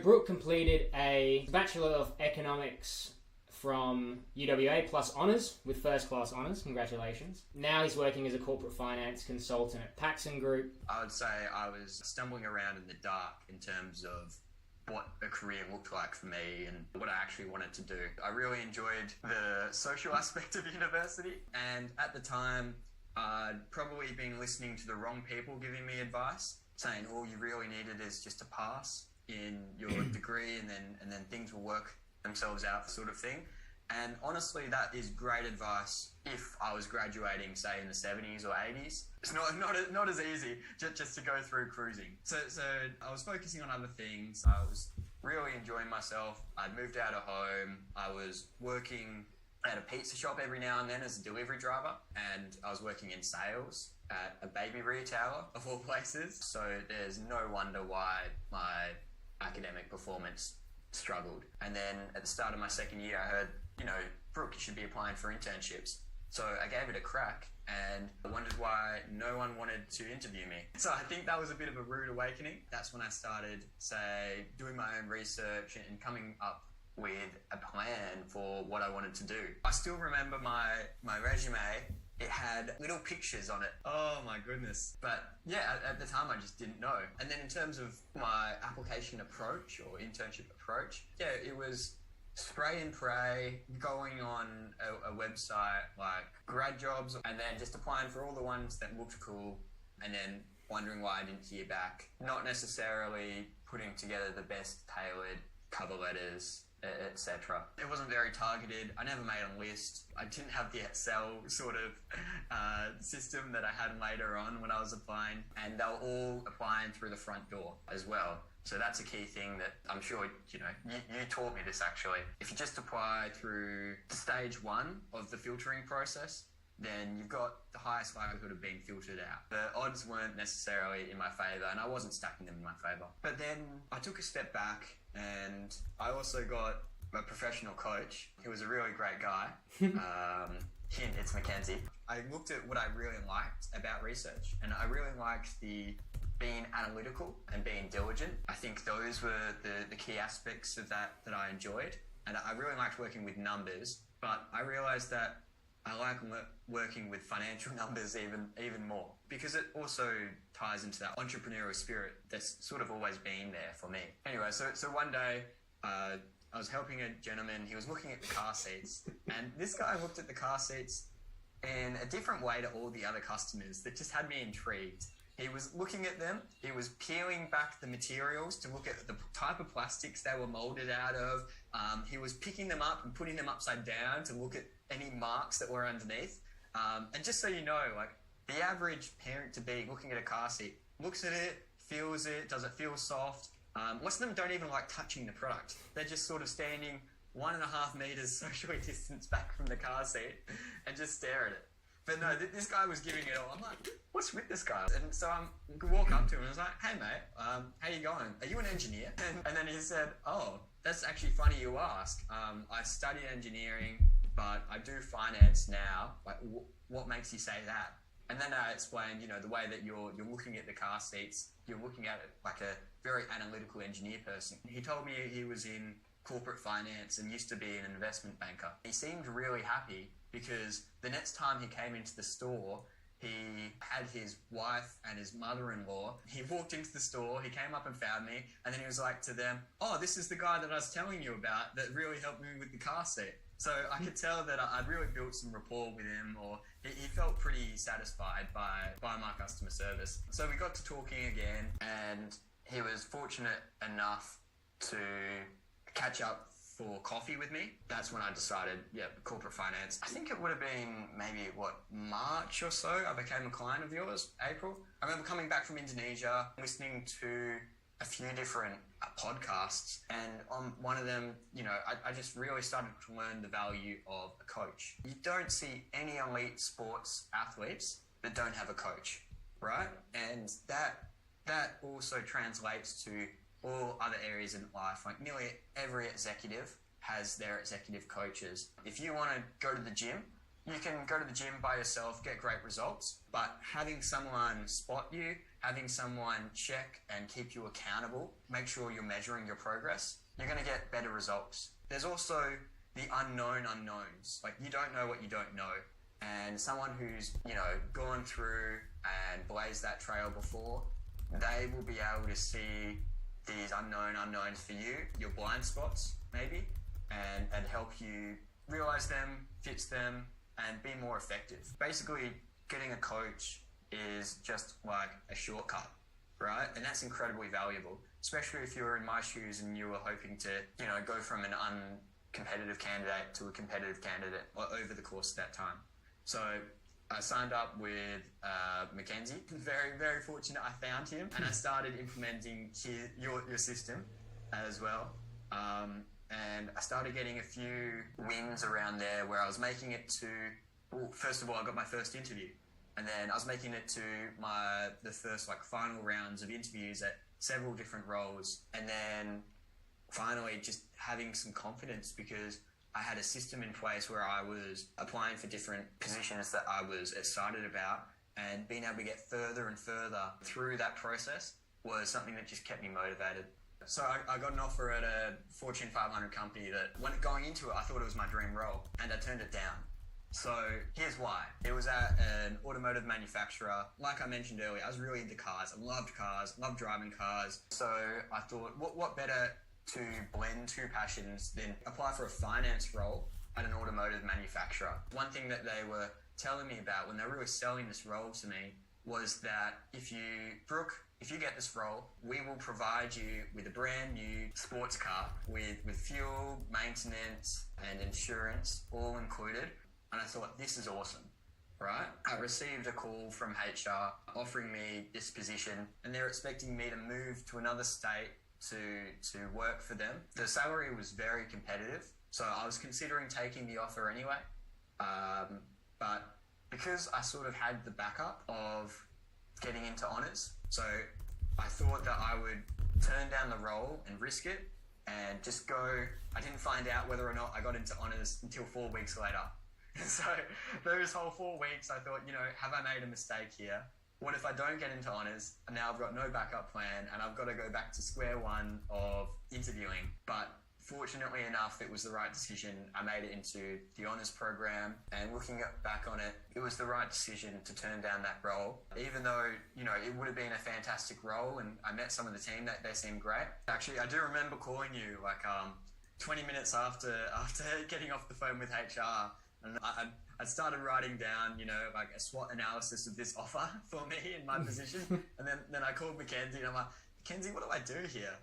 Brooke completed a Bachelor of Economics from UWA plus honours with first class honours. Congratulations. Now he's working as a corporate finance consultant at Paxson Group. I would say I was stumbling around in the dark in terms of what a career looked like for me and what I actually wanted to do. I really enjoyed the social aspect of university, and at the time I'd probably been listening to the wrong people giving me advice, saying all you really needed is just to pass in your degree and then things will work themselves out, sort of thing. And honestly, that is great advice if I was graduating, say, in the 70s or 80s. It's not as easy just to go through cruising. So I was focusing on other things. I was really enjoying myself. I'd moved out of home. I was working at a pizza shop every now and then as a delivery driver, and I was working in sales at a baby retailer, of all places. So there's no wonder why my academic performance struggled. And then at the start of my second year, I heard, Brooke, you should be applying for internships. So I gave it a crack and I wondered why no one wanted to interview me. So I think that was a bit of a rude awakening. That's when I started, doing my own research and coming up with a plan for what I wanted to do. I still remember my resume. It had little pictures on it. Oh my goodness. But yeah, at the time I just didn't know. And then in terms of my application approach or internship approach, it was spray and pray, going on a website like grad jobs and then just applying for all the ones that looked cool and then wondering why I didn't hear back. Not necessarily putting together the best tailored cover letters, etc. It wasn't very targeted. I never made a list. I didn't have the Excel sort of system that I had later on when I was applying, and they were all applying through the front door as well. So that's a key thing that I'm sure, you taught me this actually. If you just apply through stage one of the filtering process, then you've got the highest likelihood of being filtered out. The odds weren't necessarily in my favour, and I wasn't stacking them in my favour. But then I took a step back, and I also got a professional coach who was a really great guy. Hint, it's Mackenzie. I looked at what I really liked about research, and I really liked the being analytical and being diligent. I think those were the key aspects of that I enjoyed. And I really liked working with numbers, but I realised that I like working with financial numbers even more, because it also ties into that entrepreneurial spirit that's sort of always been there for me. Anyway, so one day I was helping a gentleman. He was looking at the car seats, and this guy looked at the car seats in a different way to all the other customers that just had me intrigued. He was looking at them, he was peeling back the materials to look at the type of plastics they were molded out of. He was picking them up and putting them upside down to look at any marks that were underneath. And just so you know, like, the average parent-to-be looking at a car seat looks at it, feels it, does it feel soft? Most of them don't even like touching the product. They're just sort of standing 1.5 meters socially distanced back from the car seat and just stare at it. But no, this guy was giving it all. I'm like, what's with this guy? And so I walk up to him and I was like, hey mate, how you going? Are you an engineer? And then he said, oh, that's actually funny you ask. I studied engineering, but I do finance now. Like, what makes you say that? And then I explained, the way that you're looking at the car seats, you're looking at it like a very analytical engineer person. He told me he was in corporate finance and used to be an investment banker. He seemed really happy because the next time he came into the store, he had his wife and his mother-in-law. He walked into the store, he came up and found me, and then he was like to them, oh, this is the guy that I was telling you about that really helped me with the car seat. So I could tell that I'd really built some rapport with him, or he felt pretty satisfied by my customer service. So we got to talking again, and he was fortunate enough to catch up for coffee with me. That's when I decided, corporate finance. I think it would have been maybe, March or so, I became a client of yours, April. I remember coming back from Indonesia, listening to a few different podcasts, and on one of them, I just really started to learn the value of a coach. You don't see any elite sports athletes that don't have a coach, right? And that also translates to all other areas in life. Like, nearly every executive has their executive coaches. If you want to go to the gym, you can go to the gym by yourself, get great results, but having someone spot you, having someone check and keep you accountable, make sure you're measuring your progress, you're going to get better results. There's also the unknown unknowns. Like, you don't know what you don't know. And someone who's, gone through and blazed that trail before, they will be able to see these unknown unknowns for you, your blind spots maybe, and help you realize them, fix them, and be more effective. Basically, getting a coach is just like a shortcut, right? And that's incredibly valuable, especially if you were in my shoes and you were hoping to, go from an uncompetitive candidate to a competitive candidate over the course of that time. So I signed up with Mackenzie. Very, very fortunate I found him, and I started implementing your system as well. And I started getting a few wins around there where I was making it to, first of all, I got my first interview. And then I was making it to the first final rounds of interviews at several different roles. And then finally just having some confidence because I had a system in place where I was applying for different positions that I was excited about, and being able to get further and further through that process was something that just kept me motivated. So I got an offer at a Fortune 500 company that, when going into it, I thought it was my dream role, and I turned it down. So here's why. It was at an automotive manufacturer. Like I mentioned earlier, I was really into cars. I loved driving cars. So I thought, what better to blend two passions than apply for a finance role at an automotive manufacturer. One thing that they were telling me about when they were really selling this role to me was that if you get this role, we will provide you with a brand new sports car with fuel, maintenance, and insurance all included. And I thought, this is awesome, right? I received a call from HR offering me this position, and they're expecting me to move to another state to work for them. The salary was very competitive, so I was considering taking the offer anyway. But because I sort of had the backup of getting into honours, so I thought that I would turn down the role and risk it and just go. I didn't find out whether or not I got into honours until 4 weeks later. So those whole 4 weeks, I thought, have I made a mistake here? What if I don't get into honours and now I've got no backup plan and I've got to go back to square one of interviewing? But fortunately enough, it was the right decision. I made it into the honours program, and looking back on it, it was the right decision to turn down that role. Even though, it would have been a fantastic role, and I met some of the team that they seemed great. Actually, I do remember calling you 20 minutes after getting off the phone with HR, and I started writing down, a SWOT analysis of this offer for me in my position. And then I called Mackenzie and I'm like, Mackenzie, what do I do here?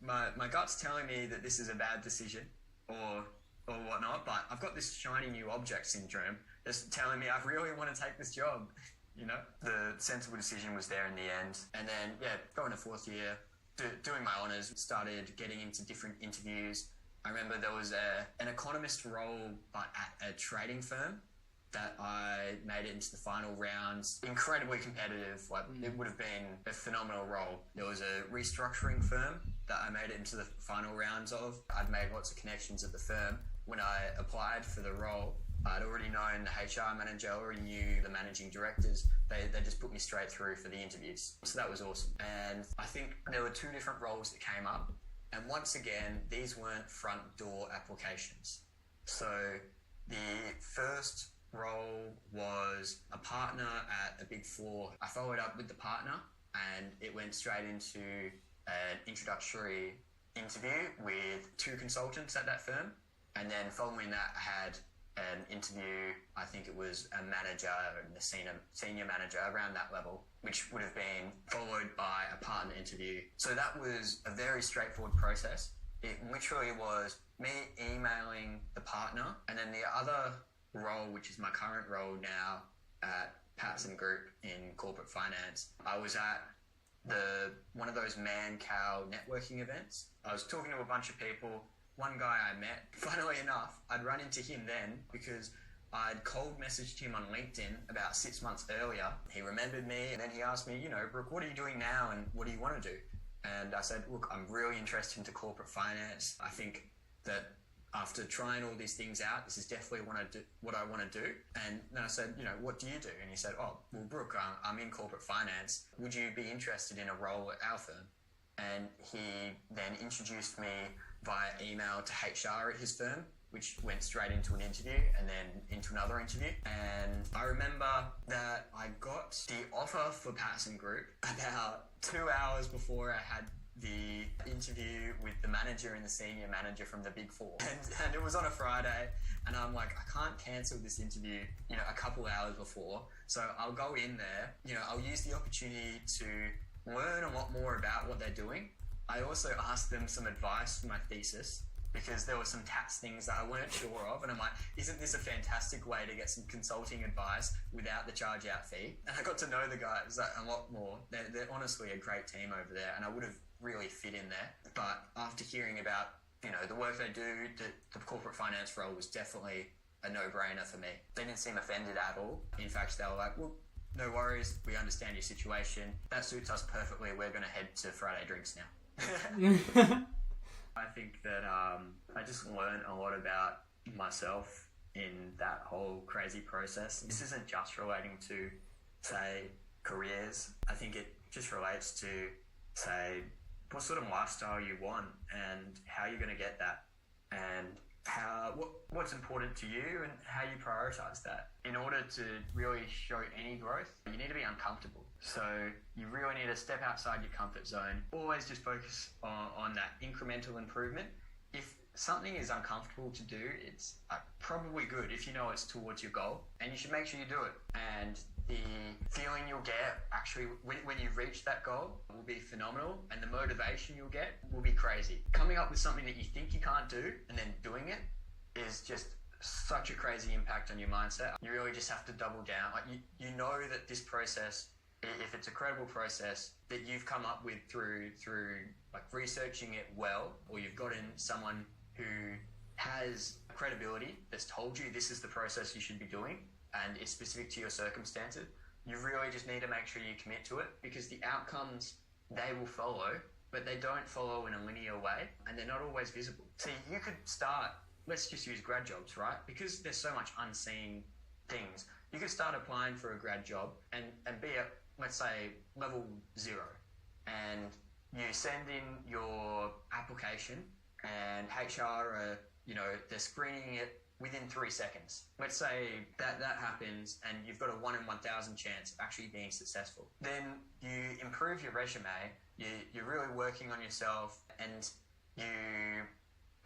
My gut's telling me that this is a bad decision or whatnot, but I've got this shiny new object syndrome that's telling me I really want to take this job. The sensible decision was there in the end. And then, going to fourth year, doing my honours, started getting into different interviews. I remember there was an economist role, but at a trading firm that I made it into the final rounds. Incredibly competitive. It would have been a phenomenal role. There was a restructuring firm that I made it into the final rounds of. I'd made lots of connections at the firm. When I applied for the role, I'd already known the HR manager, already knew the managing directors. They just put me straight through for the interviews. So that was awesome. And I think there were two different roles that came up. And once again, these weren't front door applications. So the first role was a partner at a Big Four. I followed up with the partner, and it went straight into an introductory interview with two consultants at that firm. And then following that, I had an interview, I think it was a manager and a senior manager around that level, which would have been followed by a partner interview. So that was a very straightforward process. It literally was me emailing the partner, and then the other role, which is my current role now at Patson Group in corporate finance, I was at one of those man-cow networking events. I was talking to a bunch of people. One guy I met, funnily enough, I'd run into him then because I'd cold messaged him on LinkedIn about 6 months earlier. He remembered me, and then he asked me, Brooke, what are you doing now and what do you want to do? And I said, look, I'm really interested into corporate finance. I think that after trying all these things out, this is definitely what I want to do. And then I said, what do you do? And he said, oh, well, Brooke, I'm in corporate finance. Would you be interested in a role at our firm? And he then introduced me via email to HR at his firm, which went straight into an interview and then into another interview. And I remember that I got the offer for Patterson Group about 2 hours before I had the interview with the manager and the senior manager from the Big Four. And it was on a Friday, and I'm like, I can't cancel this interview, a couple hours before. So I'll go in there, I'll use the opportunity to learn a lot more about what they're doing. I also asked them some advice for my thesis, because there were some tax things that I weren't sure of. And I'm like, isn't this a fantastic way to get some consulting advice without the charge out fee? And I got to know the guys a lot more. They're honestly a great team over there, and I would have really fit in there. But after hearing about, the work they do, the corporate finance role was definitely a no-brainer for me. They didn't seem offended at all. In fact, they were like, well, no worries. We understand your situation. That suits us perfectly. We're going to head to Friday drinks now. I think that I just learned a lot about myself in that whole crazy process. This isn't just relating to, say, careers. I think it just relates to, say, what sort of lifestyle you want and how you're going to get that, and what's important to you and how you prioritize that. In order to really show any growth, you need to be uncomfortable. So you really need to step outside your comfort zone. Always just focus on that incremental improvement. If something is uncomfortable to do, it's probably good if you know it's towards your goal, and you should make sure you do it. And the feeling you'll get actually when you reach that goal will be phenomenal, and the motivation you'll get will be crazy. Coming up with something that you think you can't do and then doing it is just such a crazy impact on your mindset. You really just have to double down. Like you know that this process, if it's a credible process that you've come up with through like researching it well, or you've gotten someone who has credibility that's told you this is the process you should be doing and it's specific to your circumstances, you really just need to make sure you commit to it, because the outcomes, they will follow, but they don't follow in a linear way, and they're not always visible. So you could start, let's just use grad jobs, right? Because there's so much unseen things. You could start applying for a grad job and be at, let's say, level 0, and you send in your application and HR are, they're screening it within 3 seconds. Let's say that happens and you've got a 1 in 1,000 chance of actually being successful. Then you improve your resume, you're really working on yourself, and you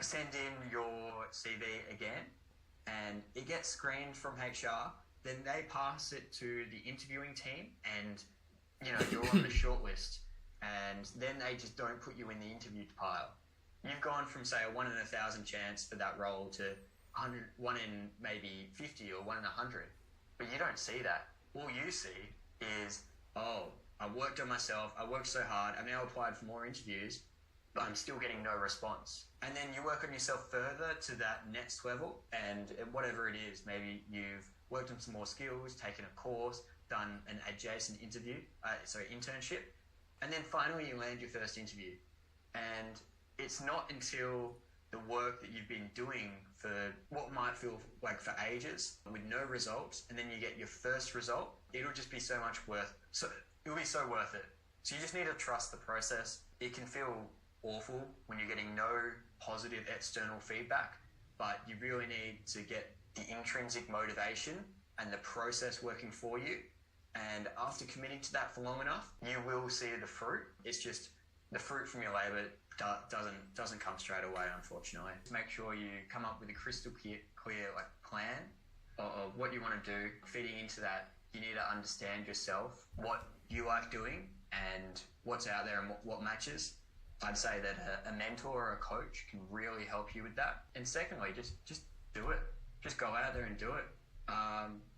send in your CV again, and it gets screened from HR. Then they pass it to the interviewing team, and you're on the shortlist, and then they just don't put you in the interview pile. You've gone from, say, a 1 in 1,000 chance for that role to 1 in maybe 50 or 1 in 100, but you don't see that. All you see is, oh, I worked on myself, I worked so hard, I've now applied for more interviews, but I'm still getting no response. And then you work on yourself further to that next level, and whatever it is, maybe you've worked on some more skills, taken a course, done an adjacent internship, and then finally you land your first interview. And it's not until the work that you've been doing for what might feel like for ages with no results, and then you get your first result, it'll just be so much it'll be so worth it. So you just need to trust the process. It can feel awful when you're getting no positive external feedback, but you really need to get the intrinsic motivation and the process working for you. And after committing to that for long enough, you will see the fruit. It's just the fruit from your labor doesn't come straight away, unfortunately. Make sure you come up with a crystal clear plan of what you want to do. Feeding into that, you need to understand yourself, what you like doing and what's out there and what matches. I'd say that a mentor or a coach can really help you with that. And secondly, just do it. Just go out there and do it.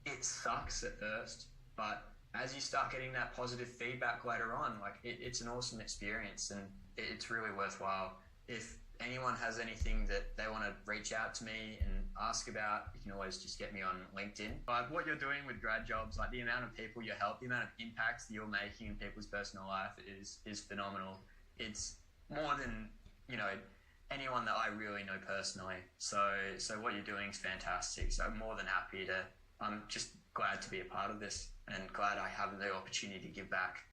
It sucks at first, but as you start getting that positive feedback later on, it's an awesome experience, and it's really worthwhile. If anyone has anything that they want to reach out to me and ask about, you can always just get me on LinkedIn. But what you're doing with grad jobs, the amount of people you help, the amount of impacts that you're making in people's personal life is phenomenal. It's more than, anyone that I really know personally. So what you're doing is fantastic. So I'm more than happy to. I'm just glad to be a part of this and glad I have the opportunity to give back.